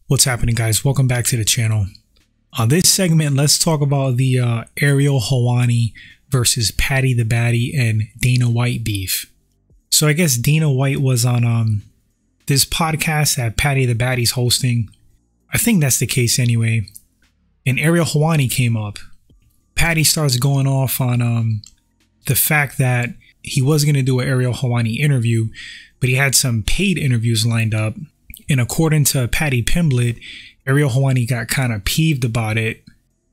What's happening, guys? Welcome back to the channel. On this segment, let's talk about the Ariel Helwani versus Paddy the Baddy and Dana White beef. So I guess Dana White was on this podcast that Paddy the Baddy's hosting. I think that's the case anyway. And Ariel Helwani came up. Paddy starts going off on the fact that he was going to do an Ariel Helwani interview, but he had some paid interviews lined up. And according to Paddy Pimblett, Ariel Helwani got kind of peeved about it,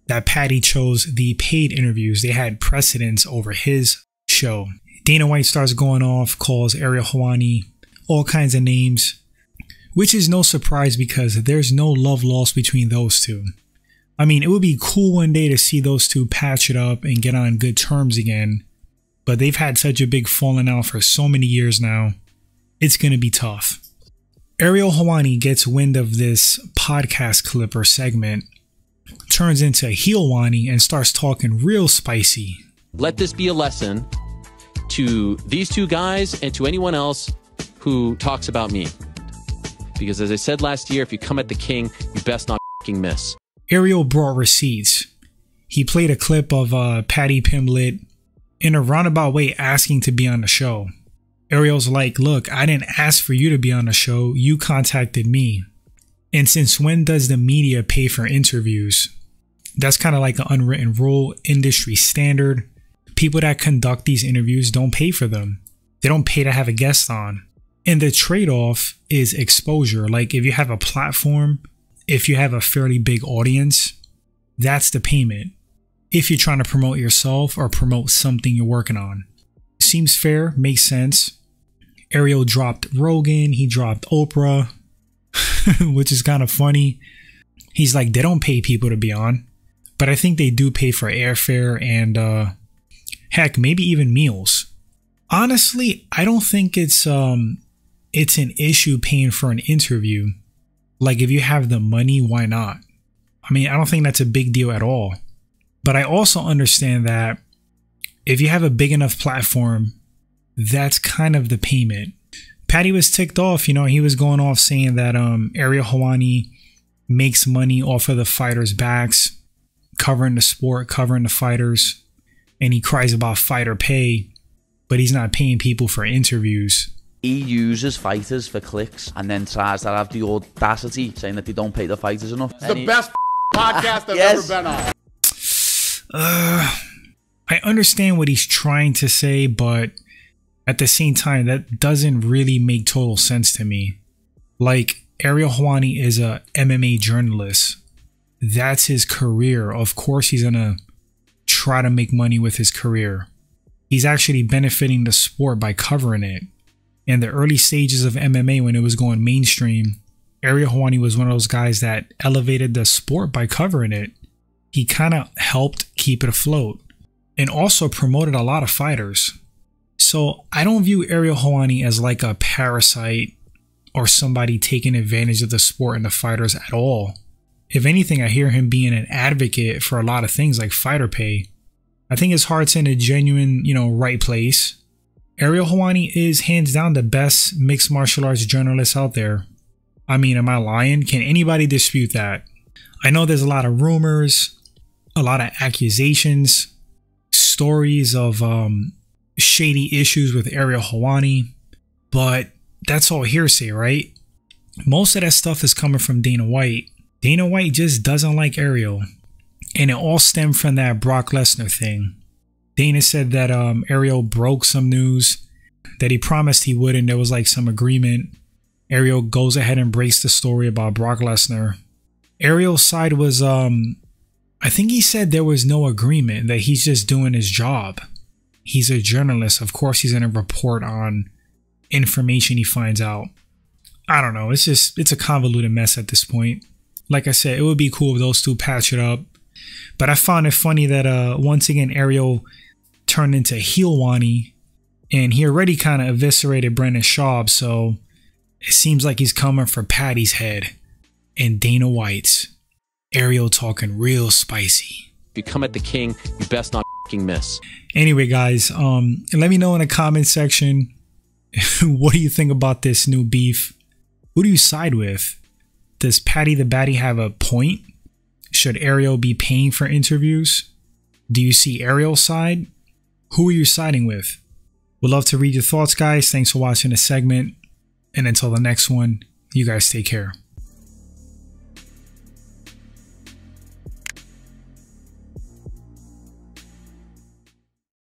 that Paddy chose the paid interviews. They had precedence over his show. Dana White starts going off, calls Ariel Helwani all kinds of names, which is no surprise because there's no love lost between those two. I mean, it would be cool one day to see those two patch it up and get on good terms again, but they've had such a big falling out for so many years now. It's going to be tough. Ariel Helwani gets wind of this podcast clip or segment, turns into Heel-wani and starts talking real spicy. Let this be a lesson to these two guys and to anyone else who talks about me. Because as I said last year, if you come at the king, you best not f***ing miss. Ariel brought receipts. He played a clip of Paddy Pimblett in a roundabout way asking to be on the show. Ariel's like, look, I didn't ask for you to be on the show. You contacted me. And since when does the media pay for interviews? That's kind of like an unwritten rule, industry standard. People that conduct these interviews don't pay for them. They don't pay to have a guest on. And the trade-off is exposure. Like if you have a platform, if you have a fairly big audience, that's the payment. If you're trying to promote yourself or promote something you're working on. Seems fair, makes sense. Ariel dropped Rogan, he dropped Oprah, which is kind of funny. He's like, they don't pay people to be on, but I think they do pay for airfare and heck, maybe even meals. Honestly, I don't think it's an issue paying for an interview. Like if you have the money, why not? I mean, I don't think that's a big deal at all. But I also understand that if you have a big enough platform, that's kind of the payment. Paddy was ticked off, you know, he was going off saying that Ariel Helwani makes money off of the fighters' backs, covering the sport, covering the fighters, and he cries about fighter pay, but he's not paying people for interviews. He uses fighters for clicks and then tries to have the audacity saying that they don't pay the fighters enough. It's the best podcast I've ever been on. I understand what he's trying to say, but at the same time, that doesn't really make total sense to me. Like, Ariel Helwani is a MMA journalist. That's his career. Of course, he's gonna try to make money with his career. He's actually benefiting the sport by covering it. In the early stages of MMA, when it was going mainstream, Ariel Helwani was one of those guys that elevated the sport by covering it. He kind of helped keep it afloat. And also promoted a lot of fighters. So I don't view Ariel Helwani as like a parasite or somebody taking advantage of the sport and the fighters at all. If anything, I hear him being an advocate for a lot of things like fighter pay. I think his heart's in a genuine, right place. Ariel Helwani is hands down the best mixed martial arts journalist out there. I mean, am I lying? Can anybody dispute that? I know there's a lot of rumors, a lot of accusations, stories of shady issues with Ariel Helwani, but that's all hearsay, right? Most of that stuff is coming from Dana White. Dana White just doesn't like Ariel, and it all stemmed from that Brock Lesnar thing. Dana said that Ariel broke some news that he promised he would, and there was like some agreement. Ariel goes ahead and breaks the story about Brock Lesnar. Ariel's side was I think he said there was no agreement, that he's just doing his job. He's a journalist. Of course, he's going to report on information he finds out. I don't know. It's a convoluted mess at this point. Like I said, it would be cool if those two patch it up. But I found it funny that once again, Ariel turned into Heel-wani, and he already kind of eviscerated Brendan Schaub. So it seems like he's coming for Paddy's head and Dana White's. Ariel talking real spicy. If you come at the king, you best not f***ing miss. Anyway, guys, let me know in the comment section, what do you think about this new beef? Who do you side with? Does Paddy the Baddy have a point? Should Ariel be paying for interviews? Do you see Ariel's side? Who are you siding with? Would love to read your thoughts, guys. Thanks for watching this segment. And until the next one, you guys take care.